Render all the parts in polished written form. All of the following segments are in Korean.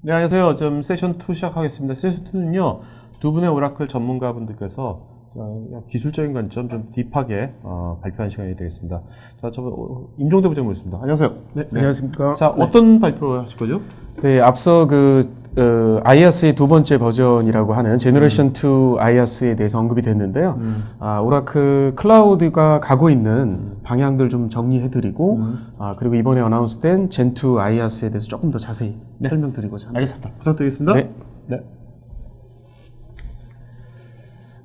네, 안녕하세요. 지금 세션 2 시작하겠습니다. 세션 2는요, 두 분의 오라클 전문가분들께서 기술적인 관점 좀 딥하게 발표하는 시간이 되겠습니다. 자, 임종대 부장님 모셨습니다. 안녕하세요. 네, 안녕하십니까. 자, 어떤 발표를 하실 거죠? 네, 앞서 IaaS의 두 번째 버전이라고 하는 제너레이션 2 IaaS에 대해서 언급이 됐는데요. 오라클 클라우드가 가고 있는 방향들 좀 정리해드리고, 그리고 이번에 어나운스된 젠2 IaaS에 대해서 조금 더 자세히 설명드리고자 합니다. 알겠습니다. 부탁드리겠습니다. 네. 네.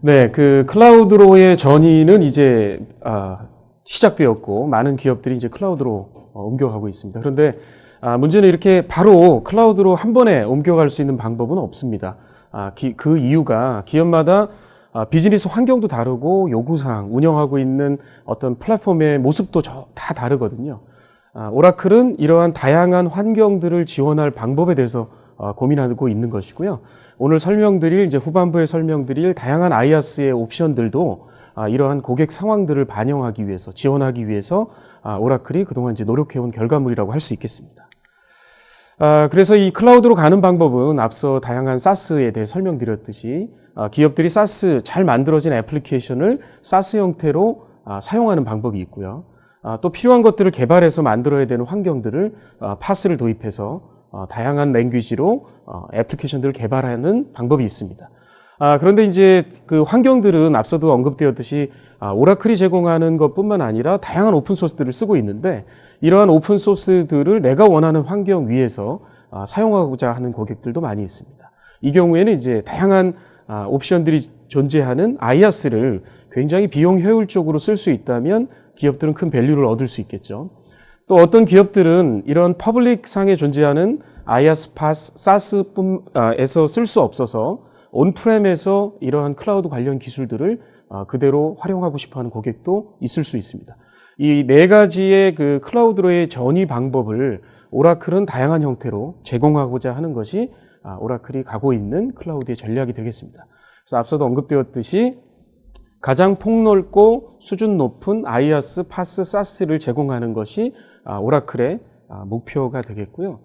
네, 클라우드로의 전이는 이제 시작되었고 많은 기업들이 이제 클라우드로 옮겨가고 있습니다. 그런데 문제는 이렇게 바로 클라우드로 한 번에 옮겨갈 수 있는 방법은 없습니다. 그 이유가 기업마다 비즈니스 환경도 다르고 요구사항, 운영하고 있는 어떤 플랫폼의 모습도 다 다르거든요. 오라클은 이러한 다양한 환경들을 지원할 방법에 대해서 고민하고 있는 것이고요. 오늘 설명드릴 이제 후반부에 설명드릴 다양한 IaaS의 옵션들도 이러한 고객 상황들을 반영하기 위해서 지원하기 위해서 오라클이 그동안 이제 노력해온 결과물이라고 할 수 있겠습니다. 그래서 이 클라우드로 가는 방법은 앞서 다양한 SaaS에 대해 설명드렸듯이 기업들이 SaaS 잘 만들어진 애플리케이션을 SaaS 형태로 사용하는 방법이 있고요. 또 필요한 것들을 개발해서 만들어야 되는 환경들을 PaaS를 도입해서 다양한 랭귀지로 애플리케이션들을 개발하는 방법이 있습니다. 그런데 이제 그 환경들은 앞서도 언급되었듯이 오라클이 제공하는 것뿐만 아니라 다양한 오픈소스들을 쓰고 있는데 이러한 오픈소스들을 내가 원하는 환경 위에서 사용하고자 하는 고객들도 많이 있습니다. 이 경우에는 이제 다양한 옵션들이 존재하는 IaaS를 굉장히 비용 효율적으로 쓸 수 있다면 기업들은 큰 밸류를 얻을 수 있겠죠. 또 어떤 기업들은 이런 퍼블릭 상에 존재하는 IaaS, PaaS, SaaS에서 쓸 수 없어서 온프렘에서 이러한 클라우드 관련 기술들을 그대로 활용하고 싶어하는 고객도 있을 수 있습니다. 이 네 가지의 그 클라우드로의 전이 방법을 오라클은 다양한 형태로 제공하고자 하는 것이 오라클이 가고 있는 클라우드의 전략이 되겠습니다. 그래서 앞서도 언급되었듯이 가장 폭넓고 수준 높은 IaaS, PaaS, SaaS를 제공하는 것이 오라클의 목표가 되겠고요.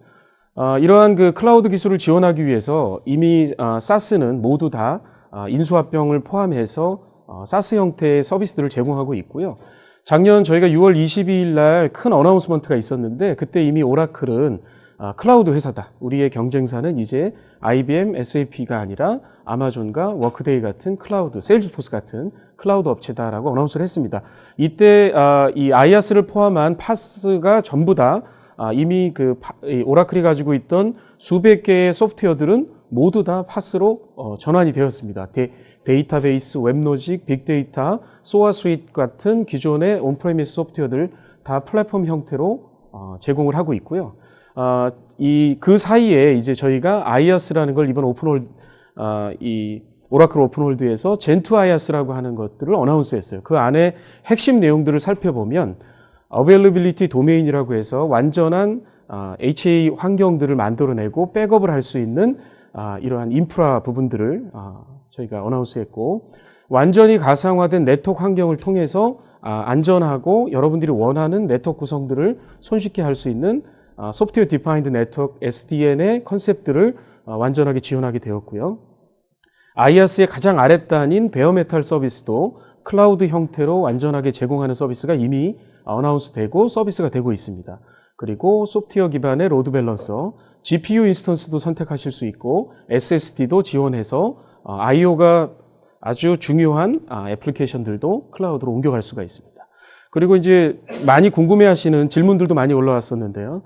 이러한 그 클라우드 기술을 지원하기 위해서 이미 SaaS는 모두 다 인수합병을 포함해서 SaaS 형태의 서비스들을 제공하고 있고요. 작년 저희가 6월 22일 날 큰 어나운스먼트가 있었는데 그때 이미 오라클은 클라우드 회사다. 우리의 경쟁사는 이제 IBM, SAP가 아니라 아마존과 워크데이 같은 클라우드, 세일즈포스 같은 클라우드 업체다라고 어나운스를 했습니다. 이때 이 IaaS를 포함한 PaaS가 전부 다 이미 오라클이 가지고 있던 수백 개의 소프트웨어들은 모두 다 PaaS로 전환이 되었습니다. 데이터베이스, 웹로직, 빅데이터, 소아 스윗 같은 기존의 온프레미스 소프트웨어들 다 플랫폼 형태로 제공을 하고 있고요. 그 사이에 이제 저희가 IaaS라는 걸 이번 오라클 오픈홀드에서 젠2 IaaS라고 하는 것들을 어나운스했어요. 그 안에 핵심 내용들을 살펴보면 어베일러빌리티 도메인이라고 해서 완전한 HA 환경들을 만들어내고 백업을 할 수 있는 이러한 인프라 부분들을 저희가 어나운스했고 완전히 가상화된 네트워크 환경을 통해서 안전하고 여러분들이 원하는 네트워크 구성들을 손쉽게 할 수 있는 소프트웨어 디파인드 네트워크 SDN의 컨셉들을 완전하게 지원하게 되었고요. IaaS의 가장 아랫단인 베어메탈 서비스도 클라우드 형태로 완전하게 제공하는 서비스가 이미 어나운스 되고 서비스가 되고 있습니다. 그리고 소프트웨어 기반의 로드 밸런서, GPU 인스턴스도 선택하실 수 있고 SSD도 지원해서 IO가 아주 중요한 애플리케이션들도 클라우드로 옮겨갈 수가 있습니다. 그리고 이제 많이 궁금해하시는 질문들도 많이 올라왔었는데요.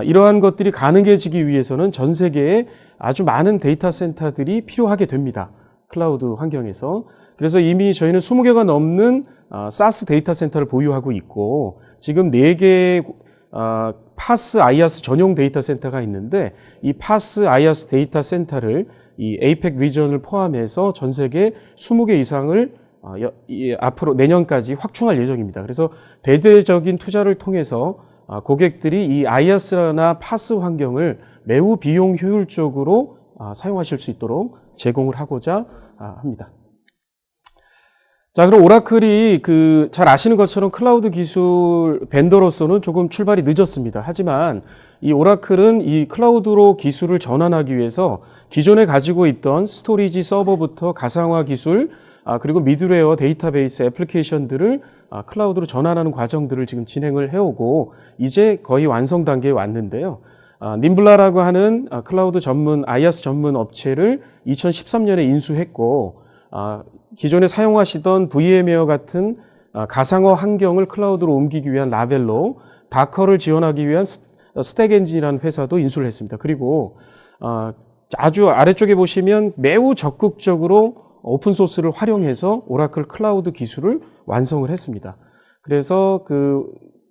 이러한 것들이 가능해지기 위해서는 전 세계에 아주 많은 데이터 센터들이 필요하게 됩니다. 클라우드 환경에서. 그래서 이미 저희는 20개가 넘는 SaaS 데이터 센터를 보유하고 있고 지금 4개의 PaaS, IaaS 전용 데이터 센터가 있는데 이 PaaS, IaaS 데이터 센터를 이 APEC 리전을 포함해서 전 세계 20개 이상을 앞으로 내년까지 확충할 예정입니다. 그래서 대대적인 투자를 통해서 고객들이 이 IaaS나 PaaS 환경을 매우 비용 효율적으로 사용하실 수 있도록 제공을 하고자 합니다. 자, 그럼 오라클이 잘 아시는 것처럼 클라우드 기술 벤더로서는 조금 출발이 늦었습니다. 하지만 이 오라클은 이 클라우드로 기술을 전환하기 위해서 기존에 가지고 있던 스토리지 서버부터 가상화 기술, 그리고 미드웨어 데이터베이스 애플리케이션들을 클라우드로 전환하는 과정들을 지금 진행을 해오고 이제 거의 완성 단계에 왔는데요. 님블라라고 하는 클라우드 전문, IaaS 전문 업체를 2013년에 인수했고, 기존에 사용하시던 VM웨어 같은 가상화 환경을 클라우드로 옮기기 위한 라벨로, 다커를 지원하기 위한 스택 엔진이라는 회사도 인수를 했습니다. 그리고 아주 아래쪽에 보시면 매우 적극적으로 오픈소스를 활용해서 오라클 클라우드 기술을 완성을 했습니다. 그래서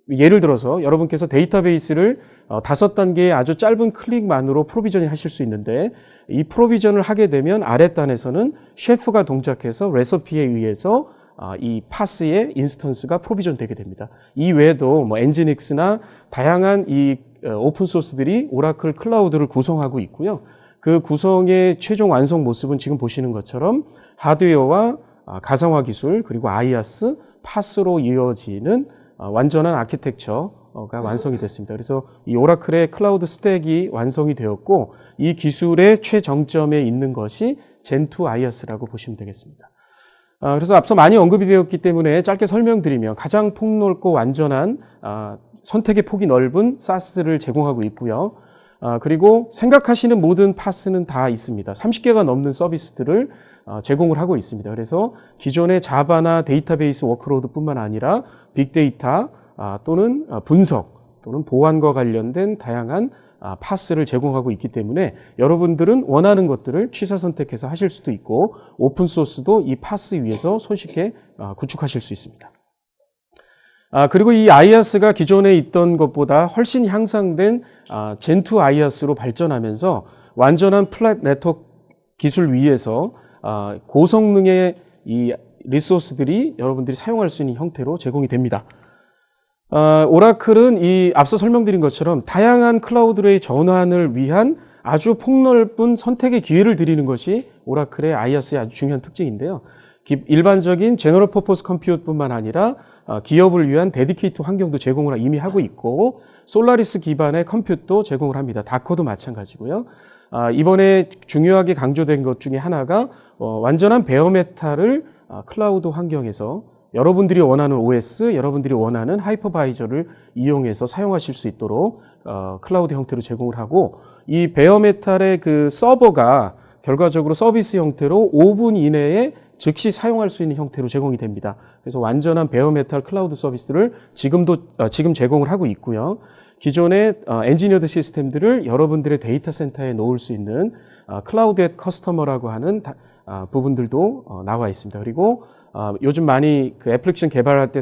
예를 들어서 여러분께서 데이터베이스를 5단계의 아주 짧은 클릭만으로 프로비저닝 하실 수 있는데, 이 프로비전을 하게 되면 아랫단에서는 셰프가 동작해서 레시피에 의해서 이 파스의 인스턴스가 프로비전 되게 됩니다. 이 외에도 뭐 엔지닉스나 다양한 이 오픈소스들이 오라클 클라우드를 구성하고 있고요. 그 구성의 최종 완성 모습은 지금 보시는 것처럼 하드웨어와 가상화 기술, 그리고 IaaS, 파스로 이어지는 완전한 아키텍처가 완성이 됐습니다. 그래서 이 오라클의 클라우드 스택이 완성이 되었고, 이 기술의 최정점에 있는 것이 젠2 IaaS라고 보시면 되겠습니다. 그래서 앞서 많이 언급이 되었기 때문에 짧게 설명드리면, 가장 폭넓고 완전한 선택의 폭이 넓은 SaaS를 제공하고 있고요. 그리고 생각하시는 모든 파스는 다 있습니다. 30개가 넘는 서비스들을 제공을 하고 있습니다. 그래서 기존의 자바나 데이터베이스 워크로드뿐만 아니라 빅데이터 또는 분석 또는 보안과 관련된 다양한 파스를 제공하고 있기 때문에 여러분들은 원하는 것들을 취사 선택해서 하실 수도 있고, 오픈소스도 이 파스 위에서 손쉽게 구축하실 수 있습니다. 그리고 이 IaaS가 기존에 있던 것보다 훨씬 향상된 젠2 IaaS로 발전하면서 완전한 플랫 네트워크 기술 위에서 고성능의 이 리소스들이 여러분들이 사용할 수 있는 형태로 제공이 됩니다. 오라클은 이 앞서 설명드린 것처럼 다양한 클라우드의 전환을 위한 아주 폭넓은 선택의 기회를 드리는 것이 오라클의 IaaS의 아주 중요한 특징인데요. 일반적인 제너럴 퍼포스 컴퓨터뿐만 아니라 기업을 위한 데디케이트 환경도 제공을 이미 하고 있고, 솔라리스 기반의 컴퓨터도 제공을 합니다. 다커도 마찬가지고요. 이번에 중요하게 강조된 것 중에 하나가 완전한 베어메탈을 클라우드 환경에서 여러분들이 원하는 OS, 여러분들이 원하는 하이퍼바이저를 이용해서 사용하실 수 있도록 클라우드 형태로 제공을 하고, 이 베어메탈의 그 서버가 결과적으로 서비스 형태로 5분 이내에 즉시 사용할 수 있는 형태로 제공이 됩니다. 그래서 완전한 베어메탈 클라우드 서비스를 지금 제공을 하고 있고요. 기존의 엔지니어드 시스템들을 여러분들의 데이터 센터에 놓을 수 있는 클라우드 앳 커스터머라고 하는 부분들도 나와 있습니다. 그리고 요즘 많이 그 애플리케이션 개발할 때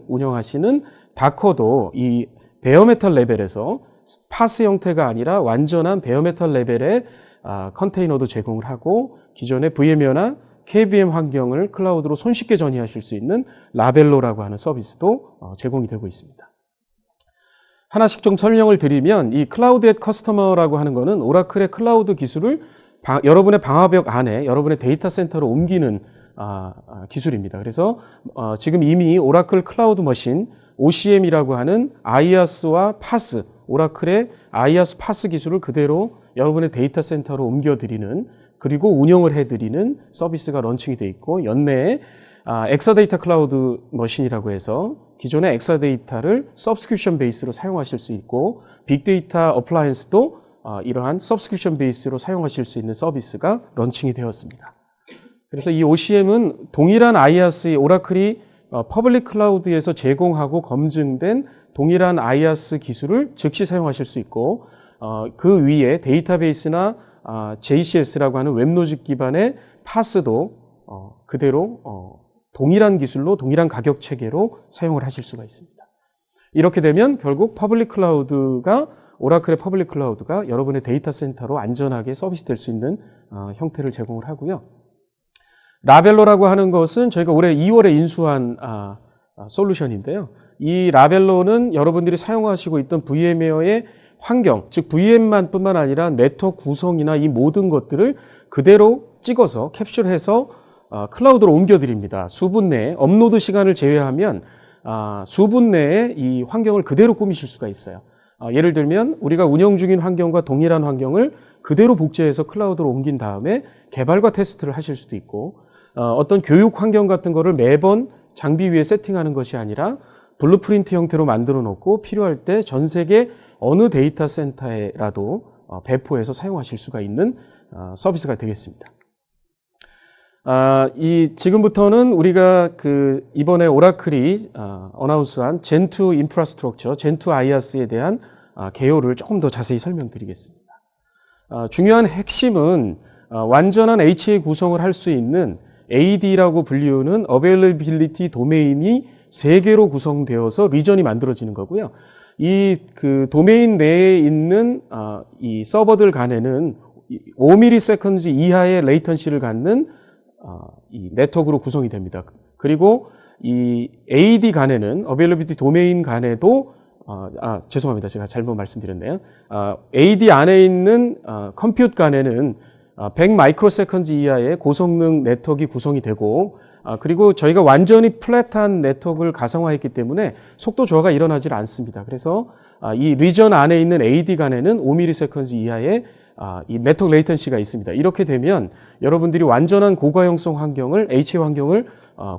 운영하시는 다커도 이 베어메탈 레벨에서 파스 형태가 아니라 완전한 베어메탈 레벨의 컨테이너도 제공을 하고, 기존의 VM웨어나 KVM 환경을 클라우드로 손쉽게 전이하실 수 있는 라벨로라고 하는 서비스도 제공이 되고 있습니다. 하나씩 좀 설명을 드리면, 이 클라우드 앳 커스터머라고 하는 것은 오라클의 클라우드 기술을 여러분의 방화벽 안에 여러분의 데이터 센터로 옮기는 기술입니다. 그래서 지금 이미 오라클 클라우드 머신 OCM이라고 하는 IaaS와 파스, 오라클의 IaaS 파스 기술을 그대로 여러분의 데이터 센터로 옮겨드리는, 그리고 운영을 해드리는 서비스가 런칭이 되어 있고, 연내에 엑사데이터 클라우드 머신이라고 해서 기존의 엑사데이터를 서브스크립션 베이스로 사용하실 수 있고, 빅데이터 어플라이언스도 이러한 서브스크립션 베이스로 사용하실 수 있는 서비스가 런칭이 되었습니다. 그래서 이 OCM은 동일한 IaaS, 오라클이 퍼블릭 클라우드에서 제공하고 검증된 동일한 IaaS 기술을 즉시 사용하실 수 있고, 그 위에 데이터베이스나 JCS라고 하는 웹로직 기반의 파스도 그대로 동일한 기술로 동일한 가격 체계로 사용을 하실 수가 있습니다. 이렇게 되면 결국 오라클의 퍼블릭 클라우드가 여러분의 데이터 센터로 안전하게 서비스될 수 있는 형태를 제공을 하고요. 라벨로라고 하는 것은 저희가 올해 2월에 인수한 솔루션인데요. 이 라벨로는 여러분들이 사용하시고 있던 VM웨어의 환경, 즉 VM만 뿐만 아니라 네트워크 구성이나 이 모든 것들을 그대로 찍어서 캡슐해서 클라우드로 옮겨드립니다. 수분 내에 업로드 시간을 제외하면 수분 내에 이 환경을 그대로 꾸미실 수가 있어요. 예를 들면 우리가 운영 중인 환경과 동일한 환경을 그대로 복제해서 클라우드로 옮긴 다음에 개발과 테스트를 하실 수도 있고, 어떤 교육 환경 같은 거를 매번 장비 위에 세팅하는 것이 아니라 블루프린트 형태로 만들어 놓고 필요할 때 전 세계 어느 데이터 센터에라도 배포해서 사용하실 수가 있는 서비스가 되겠습니다. 지금부터는 우리가 이번에 오라클이 어나운스한 Gen2 인프라스트럭처, Gen2 IaaS에 대한 개요를 조금 더 자세히 설명드리겠습니다. 중요한 핵심은 완전한 HA 구성을 할 수 있는 AD라고 불리우는 Availability 도메인이 3개로 구성되어서 리전이 만들어지는 거고요. 이 도메인 내에 있는 이 서버들 간에는 5ms 이하의 레이턴시를 갖는 이 네트워크로 구성이 됩니다. 그리고 이 AD 간에는 Availability 도메인 간에도 죄송합니다. 제가 잘못 말씀드렸네요. AD 안에 있는 컴퓨트 간에는 100 마이크로세컨드 이하의 고성능 네트워크가 구성이 되고, 그리고 저희가 완전히 플랫한 네트워크를 가상화했기 때문에 속도 저하가 일어나질 않습니다. 그래서 이 리전 안에 있는 AD 간에는 5ms 이하의 이 네트워크 레이턴시가 있습니다. 이렇게 되면 여러분들이 완전한 고가용성 환경을, HA 환경을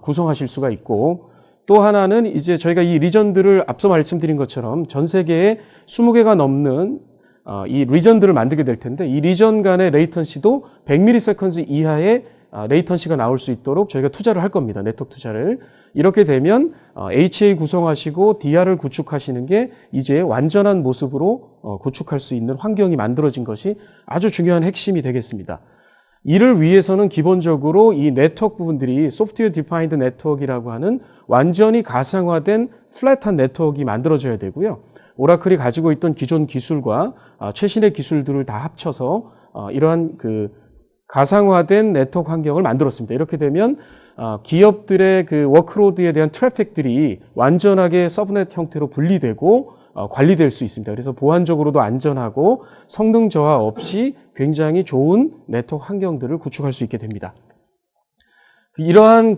구성하실 수가 있고, 또 하나는 이제 저희가 이 리전들을 앞서 말씀드린 것처럼 전 세계에 20개가 넘는 이 리전들을 만들게 될 텐데, 이 리전 간의 레이턴시도 100ms 이하의 레이턴시가 나올 수 있도록 저희가 투자를 할 겁니다. 네트워크 투자를. 이렇게 되면 HA 구성하시고 DR을 구축하시는 게 이제 완전한 모습으로 구축할 수 있는 환경이 만들어진 것이 아주 중요한 핵심이 되겠습니다. 이를 위해서는 기본적으로 이 네트워크 부분들이 소프트웨어 디파인드 네트워크라고 하는 완전히 가상화된 플랫한 네트워크가 만들어져야 되고요. 오라클이 가지고 있던 기존 기술과 최신의 기술들을 다 합쳐서 이러한 가상화된 네트워크 환경을 만들었습니다. 이렇게 되면 기업들의 워크로드에 대한 트래픽들이 완전하게 서브넷 형태로 분리되고 관리될 수 있습니다. 그래서 보안적으로도 안전하고 성능 저하 없이 굉장히 좋은 네트워크 환경들을 구축할 수 있게 됩니다. 이러한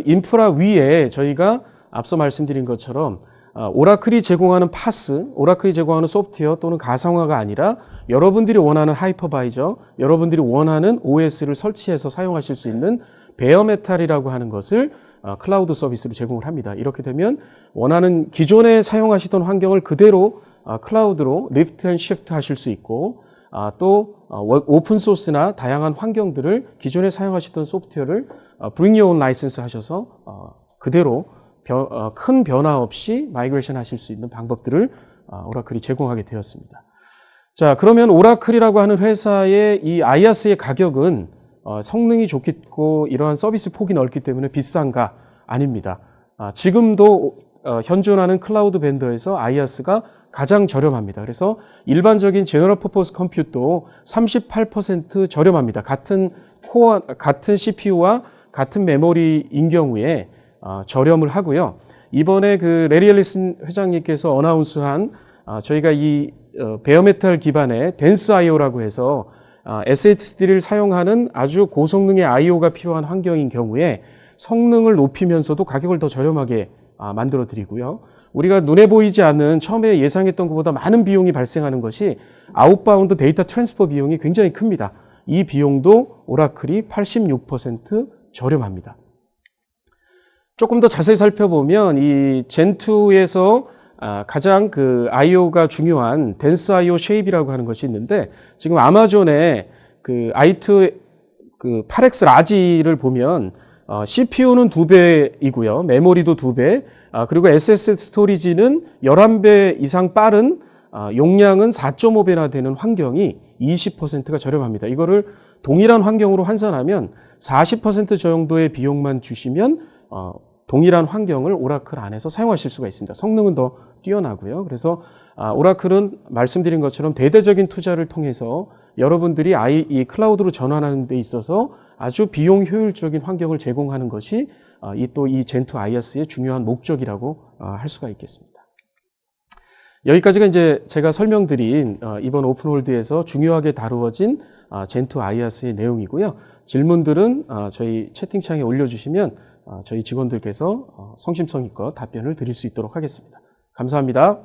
인프라 위에 저희가 앞서 말씀드린 것처럼 오라클이 제공하는 파스, 오라클이 제공하는 소프트웨어 또는 가상화가 아니라 여러분들이 원하는 하이퍼바이저, 여러분들이 원하는 OS를 설치해서 사용하실 수 있는 베어메탈이라고 하는 것을 클라우드 서비스로 제공을 합니다. 이렇게 되면 원하는 기존에 사용하시던 환경을 그대로 클라우드로 리프트 앤 시프트 하실 수 있고, 또 오픈소스나 다양한 환경들을 기존에 사용하시던 소프트웨어를 Bring Your Own License 하셔서 그대로 큰 변화 없이 마이그레이션 하실 수 있는 방법들을 오라클이 제공하게 되었습니다. 자, 그러면 오라클이라고 하는 회사의 이 IaaS의 가격은 성능이 좋고 이러한 서비스 폭이 넓기 때문에 비싼가? 아닙니다. 지금도 현존하는 클라우드 벤더에서 IaaS가 가장 저렴합니다. 그래서 일반적인 제너럴 퍼포스 컴퓨터도 38% 저렴합니다. 같은 CPU와 같은 메모리인 경우에 저렴을 하고요. 이번에 레리 앨리슨 회장님께서 어나운스한 저희가 이 베어메탈 기반의 덴스 IO라고 해서 SSD를 사용하는 아주 고성능의 IO가 필요한 환경인 경우에 성능을 높이면서도 가격을 더 저렴하게 만들어 드리고요. 우리가 눈에 보이지 않는 처음에 예상했던 것보다 많은 비용이 발생하는 것이 아웃바운드 데이터 트랜스퍼 비용이 굉장히 큽니다. 이 비용도 오라클이 86% 저렴합니다. 조금 더 자세히 살펴보면 이 젠2에서 가장 IO가 중요한 덴스 IO 쉐입이라고 하는 것이 있는데, 지금 아마존의 i2 8X 라지를 보면 CPU는 2배이고요. 메모리도 2배, 그리고 SSD 스토리지는 11배 이상 빠른 용량은 4.5배나 되는 환경이 20%가 저렴합니다. 이거를 동일한 환경으로 환산하면 40% 정도의 비용만 주시면 동일한 환경을 오라클 안에서 사용하실 수가 있습니다. 성능은 더 뛰어나고요. 그래서 오라클은 말씀드린 것처럼 대대적인 투자를 통해서 여러분들이 이 클라우드로 전환하는 데 있어서 아주 비용 효율적인 환경을 제공하는 것이 이 젠2 IaaS의 중요한 목적이라고 할 수가 있겠습니다. 여기까지가 이제 제가 설명드린 이번 오픈홀드에서 중요하게 다루어진 젠2 아이아스의 내용이고요. 질문들은 저희 채팅창에 올려주시면 저희 직원들께서 성심성의껏 답변을 드릴 수 있도록 하겠습니다. 감사합니다.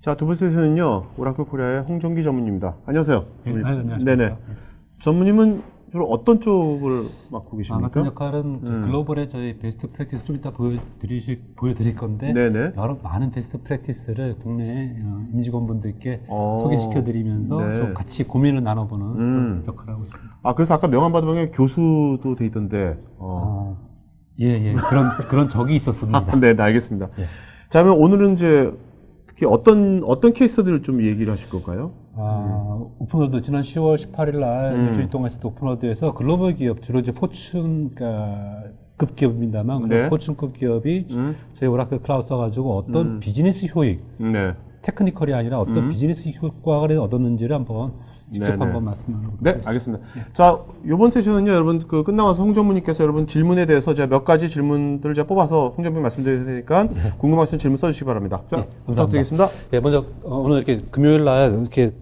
자, 두 번째 세션은요, 오라클 코리아의 홍정기 전무님입니다. 안녕하세요. 네, 안녕하십니까. 네네. 전무님은 주로 어떤 쪽을 맡고 계십니까? 맡은 역할은 글로벌의 저희 베스트 프랙티스 좀 이따 보여드릴 건데 네네. 여러 많은 베스트 프랙티스를 국내 임직원분들께 소개시켜드리면서 네. 좀 같이 고민을 나눠보는 그런 역할을 하고 있습니다. 아, 그래서 아까 명함 받으면 교수도 돼 있던데. 예, 그런 적이 있었습니다. 네, 알겠습니다. 자, 그러면 오늘은 이제 특히 어떤 케이스들을 좀 얘기를 하실 건가요? 오픈월드 지난 10월 18일 날 일주일 동안 있었던 오픈월드에서 글로벌 기업 주로 이제 포춘 급 기업입니다만 네. 포춘급 기업이 저희 오라클 클라우드 써가지고 어떤 비즈니스 효익, 네. 테크니컬이 아니라 어떤 비즈니스 효과를 얻었는지를 한번 직접 네네. 한번 말씀 나눠보도록 네, 하겠습니다. 알겠습니다. 자, 이번 세션은요, 여러분, 끝나와서 홍 전무님께서 여러분 질문에 대해서 제가 몇 가지 질문들을 제가 뽑아서 홍 전무님 말씀드릴 테니까 궁금하신 질문 써주시기 바랍니다. 자, 부탁드리겠습니다. 네, 먼저 오늘 이렇게 금요일 날 이렇게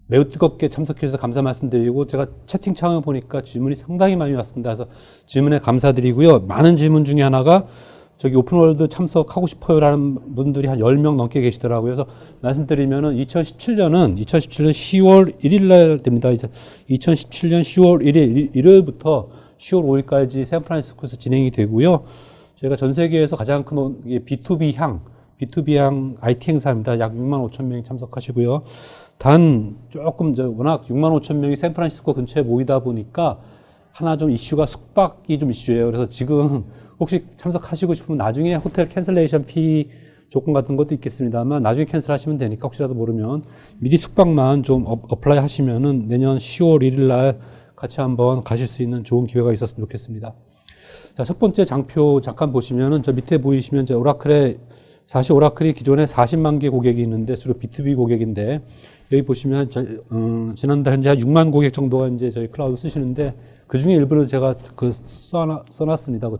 매우 뜨겁게 참석해 주셔서 감사 말씀드리고 제가 채팅창을 보니까 질문이 상당히 많이 왔습니다. 그래서 질문에 감사드리고요. 많은 질문 중에 하나가 저기 오픈월드 참석하고 싶어요라는 분들이 한 10명 넘게 계시더라고요. 그래서 말씀드리면은 2017년은 10월 1일 날 됩니다. 이제 2017년 10월 1일 일요일부터 10월 5일까지 샌프란시스코에서 진행이 되고요. 저희가 전 세계에서 가장 큰 B2B 향 IT 행사입니다. 약 6만 5천 명이 참석하시고요. 단 조금 워낙 6만 5천 명이 샌프란시스코 근처에 모이다 보니까 하나 좀 이슈가 숙박이 좀 이슈예요. 그래서 지금 혹시 참석하시고 싶으면 나중에 호텔 캔슬레이션 피 조건 같은 것도 있겠습니다만 나중에 캔슬하시면 되니까 혹시라도 모르면 미리 숙박만 좀 어플라이 하시면은 내년 10월 1일 날 같이 한번 가실 수 있는 좋은 기회가 있었으면 좋겠습니다. 자, 첫 번째 장표 잠깐 보시면은 저 밑에 보이시면 이제 사실 오라클이 기존에 40만 개 고객이 있는데 주로 B2B 고객인데 여기 보시면 지난달 현재 한 6만 고객 정도가 이제 저희 클라우드 쓰시는데 그 중에 일부를 제가 써놨습니다.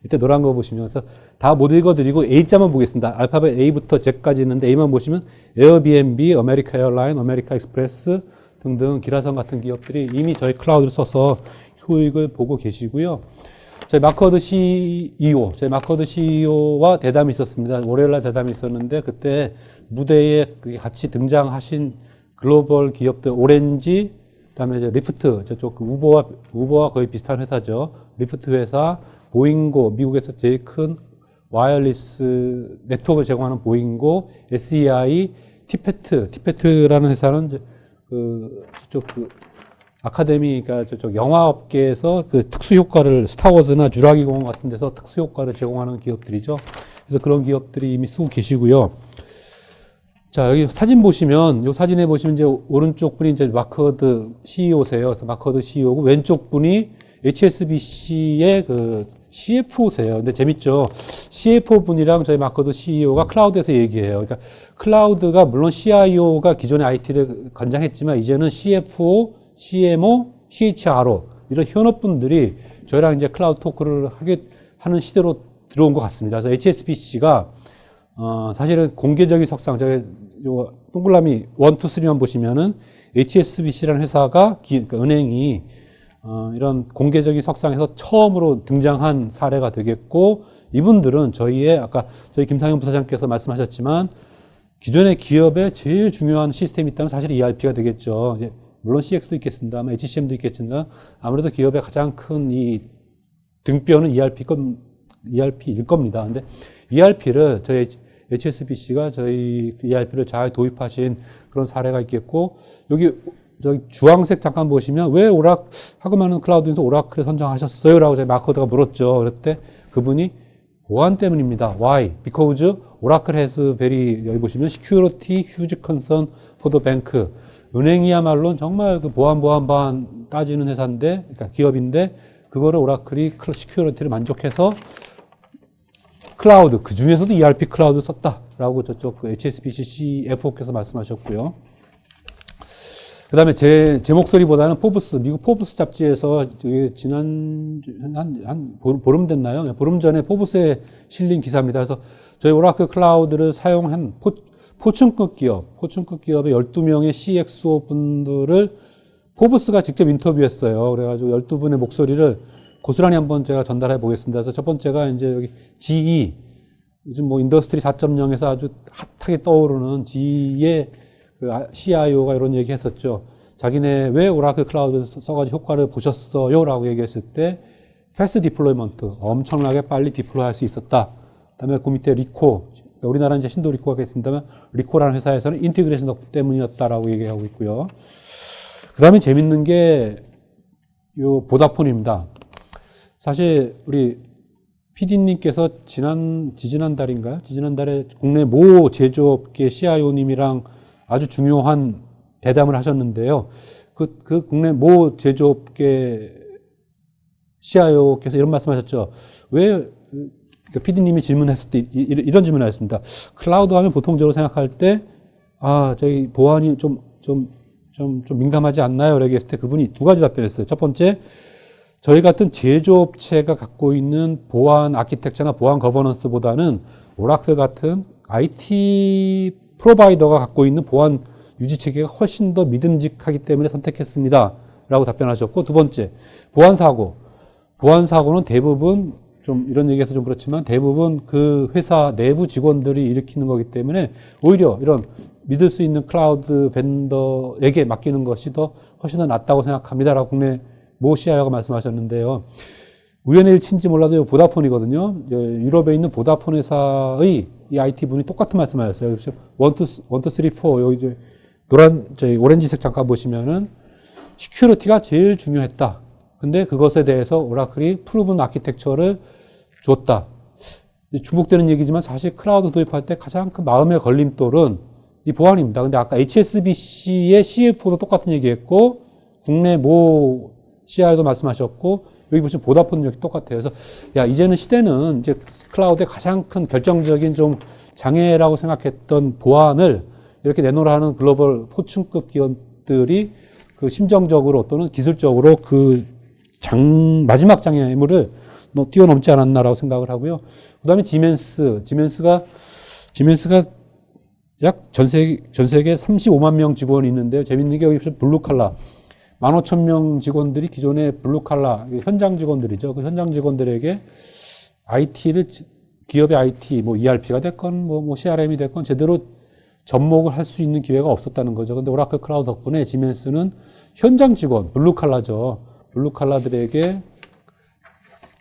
밑에 노란 거 보시면 그래서 다 못 읽어드리고 A자만 보겠습니다. 알파벳 A부터 Z까지 있는데 A만 보시면 에어비앤비, 아메리카 에어라인, 아메리카 익스프레스 등등 기라성 같은 기업들이 이미 저희 클라우드를 써서 효익을 보고 계시고요. 저희 마커드 CEO와 대담이 있었습니다. 월요일날 대담이 있었는데 그때 무대에 같이 등장하신 글로벌 기업들 오렌지, 그다음에 이제 리프트 저쪽 우버와 거의 비슷한 회사죠. 리프트 회사, 보잉고 미국에서 제일 큰 와이어리스 네트워크를 제공하는 보잉고, SEI, 티페트라는 회사는 이제 아카데미가 저쪽 영화업계에서 그 특수 효과를 스타워즈나 주라기 공원 같은 데서 특수 효과를 제공하는 기업들이죠. 그래서 그런 기업들이 이미 쓰고 계시고요. 자, 여기 사진 보시면, 요 사진에 보시면 이제 오른쪽 분이 이제 마커드 CEO세요. 그래서 마커드 CEO고 왼쪽 분이 HSBC의 그 CFO세요. 근데 재밌죠? CFO 분이랑 저희 마커드 CEO가 클라우드에서 얘기해요. 그러니까 클라우드가 물론 CIO가 기존의 IT를 관장했지만 이제는 CFO, CMO, CHRO 이런 현업분들이 저희랑 이제 클라우드 토크를 하는 시대로 들어온 것 같습니다. 그래서 HSBC가 사실은 공개적인 석상, 요 동그라미 1, 2, 3만 보시면은 HSBC라는 회사가 그러니까 은행이 이런 공개적인 석상에서 처음으로 등장한 사례가 되겠고 이분들은 아까 저희 김상현 부사장께서 말씀하셨지만 기존의 기업의 제일 중요한 시스템이 있다면 사실 ERP가 되겠죠. 물론 CX도 있겠습니다만 HCM도 있겠지만 아무래도 기업의 가장 큰 이 등뼈는 ERP일 겁니다. 근데 ERP를 저희 HSBC가 저희 ERP를 잘 도입하신 그런 사례가 있겠고 여기 저기 주황색 잠깐 보시면 왜 하고 많은 클라우드에서 오라클을 선정하셨어요? 라고 저희 마커드가 물었죠. 그럴 때 그분이 보안 때문입니다. Why? Because Oracle has 여기 보시면 security huge concern for the bank. 은행이야말로 정말 그 보안 따지는 회사인데, 그러니까 기업인데, 그거를 오라클이 시큐리티를 만족해서 클라우드, 그 중에서도 ERP 클라우드 썼다라고 저쪽 그 HSBC CFO께서 말씀하셨고요. 그 다음에 제 목소리보다는 미국 포브스 잡지에서 보름 됐나요? 보름 전에 포브스에 실린 기사입니다. 그래서 저희 오라클 클라우드를 사용한 포춘급 기업의 12명의 CXO 분들을 포브스가 직접 인터뷰했어요. 그래가지고 12분의 목소리를 고스란히 한번 제가 전달해 보겠습니다. 그래서 첫 번째가 이제 여기 GE, 요즘 뭐 인더스트리 4.0에서 아주 핫하게 떠오르는 GE의 그 CIO가 이런 얘기 했었죠. 자기네 왜 오라클 클라우드 써가지고 효과를 보셨어요? 라고 얘기했을 때, 패스트 디플로이먼트, 엄청나게 빨리 디플로이 할 수 있었다. 그 다음에 그 밑에 리코, 우리나라는 이제 신도 리코가 있습니다만, 리코라는 회사에서는 인티그레이션 덕분 때문이었다라고 얘기하고 있고요. 그 다음에 재밌는 게, 요 보다폰입니다. 사실, 우리 PD님께서 지지난달인가요? 지지난달에 국내 모 제조업계 CIO님이랑 아주 중요한 대담을 하셨는데요. 그 국내 모 제조업계 CIO께서 이런 말씀 하셨죠. 왜, PD님이 질문했을 때 이런 질문을 하셨습니다. 클라우드 하면 보통적으로 생각할 때, 저희 보안이 좀 민감하지 않나요? 라고 했을 때 그분이 두 가지 답변했어요. 첫 번째, 저희 같은 제조업체가 갖고 있는 보안 아키텍처나 보안 거버넌스보다는 오라클 같은 IT 프로바이더가 갖고 있는 보안 유지 체계가 훨씬 더 믿음직하기 때문에 선택했습니다. 라고 답변하셨고, 두 번째, 보안사고는 대부분, 좀 이런 얘기해서 좀 그렇지만 대부분 그 회사 내부 직원들이 일으키는 거기 때문에 오히려 이런 믿을 수 있는 클라우드 벤더에게 맡기는 것이 훨씬 더 낫다고 생각합니다라고 국내 모 CIO가 말씀하셨는데요. 우연의 일치인지 몰라도 보다폰이거든요. 유럽에 있는 보다폰 회사의 이 IT 분이 똑같은 말씀하셨어요. 1, 2, 3, 4 여기 저희 오렌지색 잠깐 보시면은 시큐리티가 제일 중요했다. 근데 그것에 대해서 오라클이 프루븐 아키텍처를 주었다. 중복되는 얘기지만 사실 클라우드 도입할 때 가장 큰 마음의 걸림돌은 이 보안입니다. 근데 아까 HSBC의 CFO도 똑같은 얘기했고 국내 모 CIO도 말씀하셨고 여기 보시면 보다폰 역시 똑같아요. 그래서 이제는 시대는 이제 클라우드의 가장 큰 결정적인 좀 장애라고 생각했던 보안을 이렇게 내놓으라는 글로벌 포춘급 기업들이 그 심정적으로 또는 기술적으로 그 마지막 장애물을 뛰어넘지 않았나라고 생각을 하고요. 그 다음에 지멘스가 약 전 세계 35만 명 직원이 있는데요. 재밌는 게 여기 블루칼라 15,000명 직원들이 기존의 블루칼라 현장 직원들이죠. 그 현장 직원들에게 IT를 기업의 IT 뭐 ERP가 됐건 뭐 CRM이 됐건 제대로 접목을 할 수 있는 기회가 없었다는 거죠. 근데 오라클 클라우드 덕분에 지멘스는 현장 직원 블루칼라들에게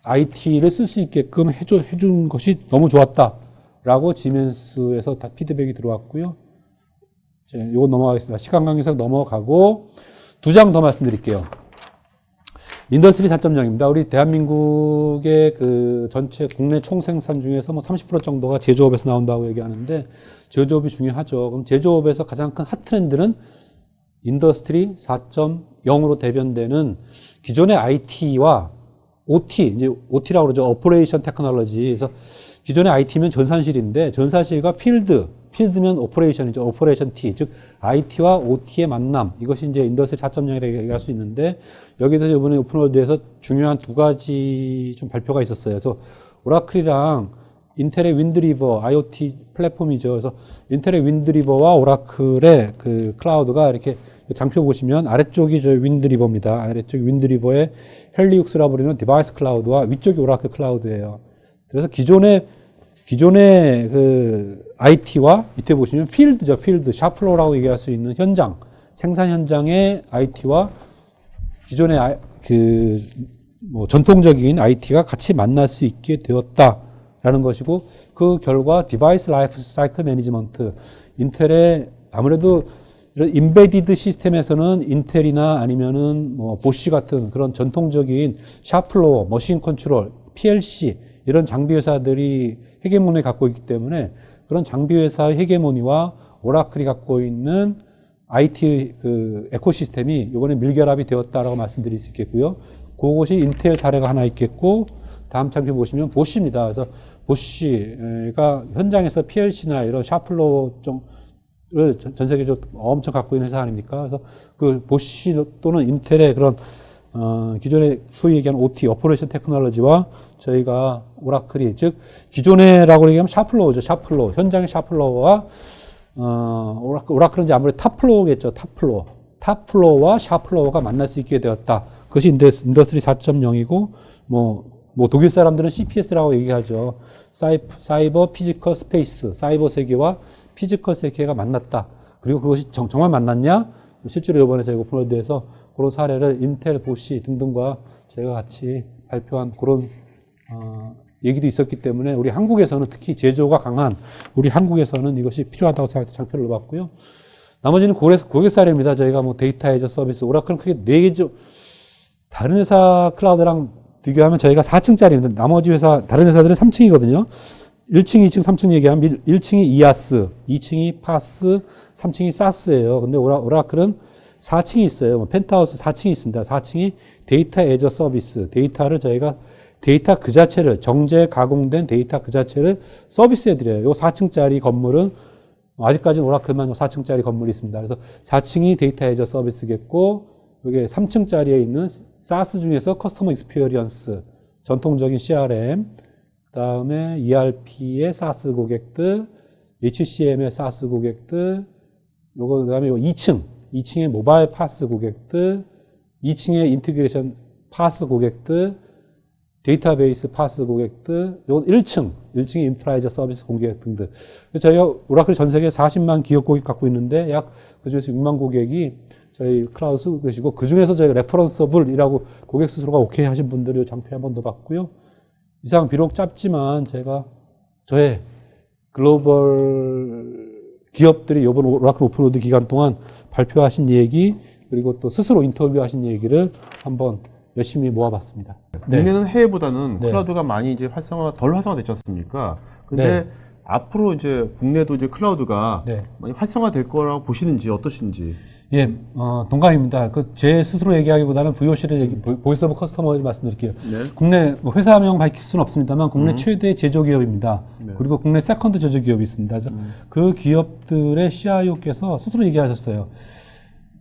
IT를 쓸 수 있게끔 해준 것이 너무 좋았다라고 지멘스에서 다 피드백이 들어왔고요. 이거 넘어가겠습니다. 시간 관계상 넘어가고 두 장 더 말씀드릴게요. 인더스트리 4.0입니다. 우리 대한민국의 그 전체 국내 총생산 중에서 뭐 30% 정도가 제조업에서 나온다고 얘기하는데 제조업이 중요하죠. 그럼 제조업에서 가장 큰 핫트렌드는 인더스트리 4.0으로 대변되는 기존의 IT와 OT, 이제 OT라고 그러죠. 오퍼레이션 테크놀로지. 그래서 기존의 IT면 전산실인데 전산실과 필드면 오퍼레이션이죠. 오퍼레이션 T, 즉 IT와 OT의 만남. 이것이 이제 인더스트리 4.0이라고 얘기할 수 있는데 여기서 이번에 오픈월드에서 중요한 두 가지 좀 발표가 있었어요. 그래서 오라클이랑 인텔의 윈드리버 IoT 플랫폼이죠. 그래서 인텔의 윈드리버와 오라클의 그 클라우드가 이렇게 장표 보시면 아래쪽이 저 윈드리버입니다. 아래쪽이 윈드리버의 헬리육스라고 부르는 디바이스 클라우드와 위쪽이 오라클 클라우드예요. 그래서 기존의 그 IT와 밑에 보시면 필드죠. 샵플로어라고 얘기할 수 있는 현장, 생산 현장의 IT와 기존의 뭐 전통적인 IT가 같이 만날 수 있게 되었다라는 것이고 그 결과 디바이스 라이프 사이클 매니지먼트, 인텔의 아무래도 이런 인베디드 시스템에서는 인텔이나 아니면은 뭐 보쉬 같은 그런 전통적인 샵플로어, 머신 컨트롤, PLC 이런 장비 회사들이 헤게모니를 갖고 있기 때문에 그런 장비 회사의 헤게모니와 오라클이 갖고 있는 IT 그 에코시스템이 이번에 밀결합이 되었다라고 말씀드릴 수 있겠고요. 그것이 인텔 사례가 하나 있겠고 다음 장표 보시면 보쉬입니다. 그래서 보쉬가 현장에서 PLC나 이런 샵플로어 를 전 세계적으로 엄청 갖고 있는 회사 아닙니까? 그래서 그 보쉬 또는 인텔의 그런 기존에 소위 얘기하는 OT, 오퍼레이션 테크놀로지와 저희가 오라클이 즉 기존에라고 얘기하면 샤플로어죠. 샤플로어 현장의 샤플로어와 오라클은 이제 아무래도 탑플로어겠죠. 탑플로어. 탑플로어와 샤플로어가 만날 수 있게 되었다. 그것이 인더스트리 4.0이고, 뭐 독일 사람들은 CPS라고 얘기하죠. 사이버 피지컬 스페이스, 사이버 세계와 피지컬 세계가 만났다. 그리고 그것이 정말 만났냐? 실제로 이번에 저희가 오픈월드에서 그런 사례를 인텔, 보시 등등과 저희가 같이 발표한 그런 얘기도 있었기 때문에 우리 한국에서는 특히 제조가 강한 우리 한국에서는 이것이 필요하다고 생각해서 장표를 넣어봤고요. 나머지는 고객 사례입니다. 저희가 뭐 데이터 애저 서비스, 오라클은 크게 4개죠. 다른 회사 클라우드랑 비교하면 저희가 4층짜리입니다. 나머지 다른 회사들은 3층이거든요. 1층, 2층, 3층 얘기하면 1층이 이아스, 2층이 파스, 3층이 사스예요. 근데 오라클은 4층이 있어요. 뭐 펜트하우스 4층이 있습니다. 4층이 데이터 애저 서비스, 데이터를 저희가 데이터 그 자체를 정제 가공된 데이터 그 자체를 서비스해 드려요. 요 4층짜리 건물은 아직까지는 오라클만 4층짜리 건물이 있습니다. 그래서 4층이 데이터 애저 서비스겠고 여기 3층짜리에 있는 사스 중에서 커스터머 익스피리언스, 전통적인 CRM, 그다음에 ERP의 사스 고객들, HCM의 사스 고객들, 그다음에 2층의 모바일 파스 고객들, 2층의 인티그레이션 파스 고객들, 데이터베이스 파스 고객들, 요건 1층의 인프라이저 서비스 고객 등등. 저희가 오라클 전 세계 40만 기업 고객 갖고 있는데 약 그중에서 6만 고객이 저희 클라우드 쓰고 계시고 그중에서 저희가 레퍼런서블이라고 고객 스스로가 오케이 하신 분들이 장표에 한 번 더 봤고요. 이상 비록 짧지만 제가 저의 글로벌 기업들이 이번 오라클 오픈월드 기간 동안 발표하신 얘기 그리고 또 스스로 인터뷰하신 얘기를 한번 열심히 모아봤습니다. 국내는 해외보다는 네. 클라우드가 많이 이제 덜 활성화됐지 않습니까? 근데 네. 앞으로 이제 국내도 이제 클라우드가 네. 많이 활성화될 거라고 보시는지 어떠신지. 예, 동감입니다. 제 스스로 얘기하기보다는 VOC를 보이스 오브 커스터머를 말씀드릴게요. 네. 국내 회사명 밝힐 수는 없습니다만 국내 최대 제조기업입니다. 네. 그리고 국내 세컨드 제조기업이 있습니다. 그래서 그 기업들의 CIO께서 스스로 얘기하셨어요.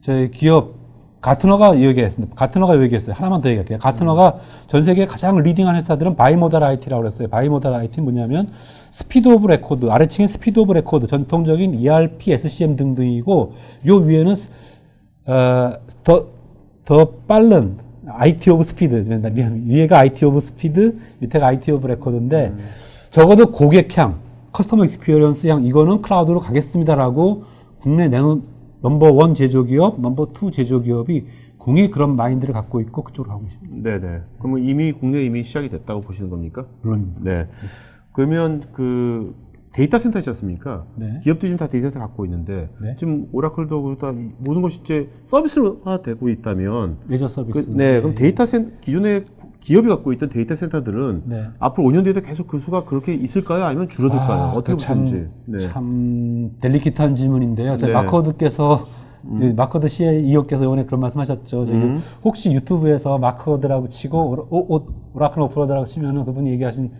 저희 기업 가트너가 얘기했습니다. 가트너가 얘기했어요. 하나만 더 얘기할게요. 가트너가 전 세계 가장 리딩한 회사들은 바이모달 IT라고 그랬어요. 바이모달 IT는 뭐냐면 스피드 오브 레코드, 아래층에 스피드 오브 레코드, 전통적인 ERP, SCM 등등이고 요 위에는 더 빠른 IT 오브 스피드, 위에가 IT 오브 스피드, 밑에가 IT 오브 레코드인데 적어도 고객향, 커스터머 익스피리언스 향 이거는 클라우드로 가겠습니다라고 국내 넘버 1 제조기업, 넘버 2 제조기업이 공히 그런 마인드를 갖고 있고 그쪽으로 가고 있습니다. 네네. 그러면 국내에 이미 시작이 됐다고 보시는 겁니까? 물론입니다. 네. 그러면 그 데이터 센터 있지 않습니까? 네. 기업들이 지금 다 데이터 센터 갖고 있는데 네. 지금 오라클도 다 모든 것이 이제 서비스화 되고 있다면 레저 서비스. 그럼 기존에 기업이 갖고 있던 데이터 센터들은 네. 앞으로 5년 뒤에도 계속 그 수가 그렇게 있을까요? 아니면 줄어들까요? 어떻게 보시는지. 참 델리키트한 질문인데요. 저희 네. 마커드께서 마커드 CEO께서 이번에 그런 말씀하셨죠. 저기 혹시 유튜브에서 마커드라고 치고 오라클 오픈월드라고 치면은 그분이 얘기하신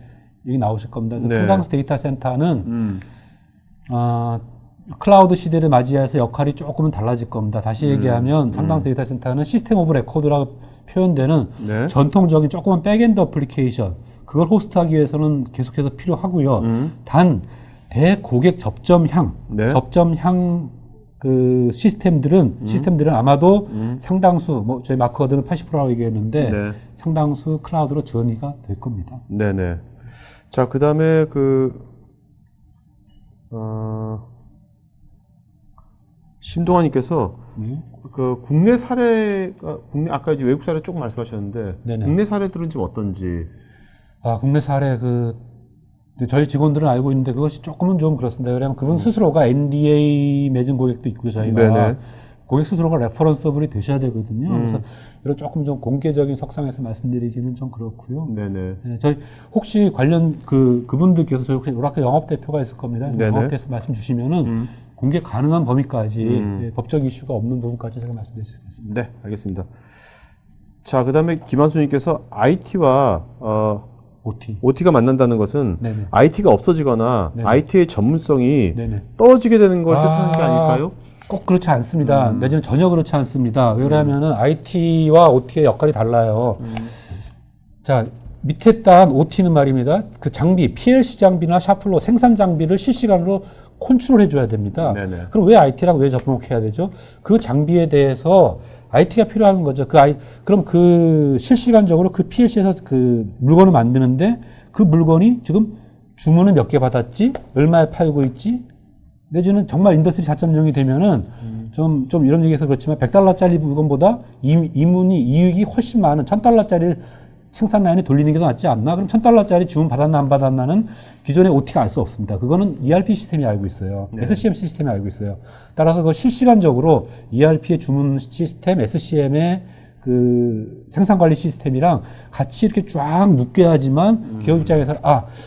얘기 나오실 겁니다. 그래서 네. 상당수 데이터 센터는 클라우드 시대를 맞이해서 역할이 조금은 달라질 겁니다. 다시 얘기하면 상당수 데이터 센터는 시스템 오브 레코드라고 표현되는 네. 전통적인 조그만 백엔드 어플리케이션 그걸 호스트하기 위해서는 계속해서 필요하고요. 단 대고객 접점향 네. 그 시스템들은 아마도 상당수 저희 마커드는 80%라고 얘기했는데 네. 상당수 클라우드로 전이가 될 겁니다. 네네. 자, 그 다음에 심동환님께서 그 국내 사례가 아까 이제 외국 사례 조금 말씀하셨는데 네네. 국내 사례들은 지금 어떤지. 국내 사례 저희 직원들은 알고 있는데 그것이 조금은 좀 그렇습니다. 왜냐하면 그분 스스로가 NDA 맺은 고객도 있고요. 저희가 네네. 고객 스스로가 레퍼런서블이 되셔야 되거든요. 그래서 이런 조금 좀 공개적인 석상에서 말씀드리기는 좀 그렇고요. 네네. 네, 저희 혹시 관련 그분들께서 저희 혹시 오라클 영업 대표가 있을 겁니다. 그래서 네네. 영업 대표 말씀 주시면은 공개 가능한 범위까지 법적 이슈가 없는 부분까지 제가 말씀드릴 수 있겠습니다. 네, 알겠습니다. 자, 그 다음에 김한수님께서 IT와 OT가 만난다는 것은 네네. IT가 없어지거나 네네. IT의 전문성이 네네. 떨어지게 되는 걸 뜻하는 게 아닐까요? 꼭 그렇지 않습니다. 내지는 전혀 그렇지 않습니다. 왜냐하면은 IT와 OT의 역할이 달라요. 자, 밑에 딴 OT는 말입니다. 그 장비, PLC 장비나 샤플로 생산 장비를 실시간으로 컨트롤해 줘야 됩니다. 네네. 그럼 왜 IT랑 왜 접목해야 되죠? 그 장비에 대해서 IT가 필요한 거죠. 그럼 그 실시간적으로 그 PLC에서 그 물건을 만드는데 그 물건이 지금 주문을 몇 개 받았지? 얼마에 팔고 있지? 내지는 정말 인더스트리 4.0이 되면은 좀 이런 얘기해서 그렇지만 $100짜리 물건보다 이익이 훨씬 많은 $1,000짜리를 생산 라인에 돌리는 게 더 낫지 않나? 그럼 $1,000짜리 주문 받았나 안 받았나는 기존의 OT가 알 수 없습니다. 그거는 ERP 시스템이 알고 있어요. 네. SCM 시스템이 알고 있어요. 따라서 그 실시간적으로 ERP의 주문 시스템, SCM의 그 생산 관리 시스템이랑 같이 이렇게 쫙 묶여야지만 기업 입장에서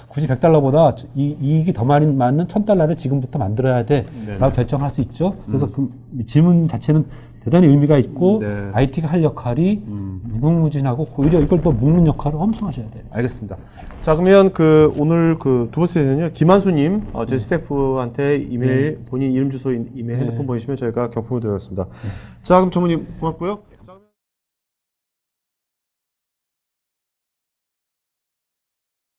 굳이 $100보다 이익이 더 많이 맞는 $1,000를 지금부터 만들어야 돼라고 결정할 수 있죠. 그래서 그 질문 자체는 대단히 의미가 있고 네. IT가 할 역할이 무궁무진하고 오히려 이걸 또 묶는 역할을 엄청 하셔야 돼요. 알겠습니다. 자, 그러면 오늘 두 번째 세션은요, 김한수님, 제 스태프한테 이메일, 본인 이름, 주소, 이메일, 핸드폰 보내시면 저희가 경품을 드리겠습니다. 자, 그럼 전무님 고맙고요.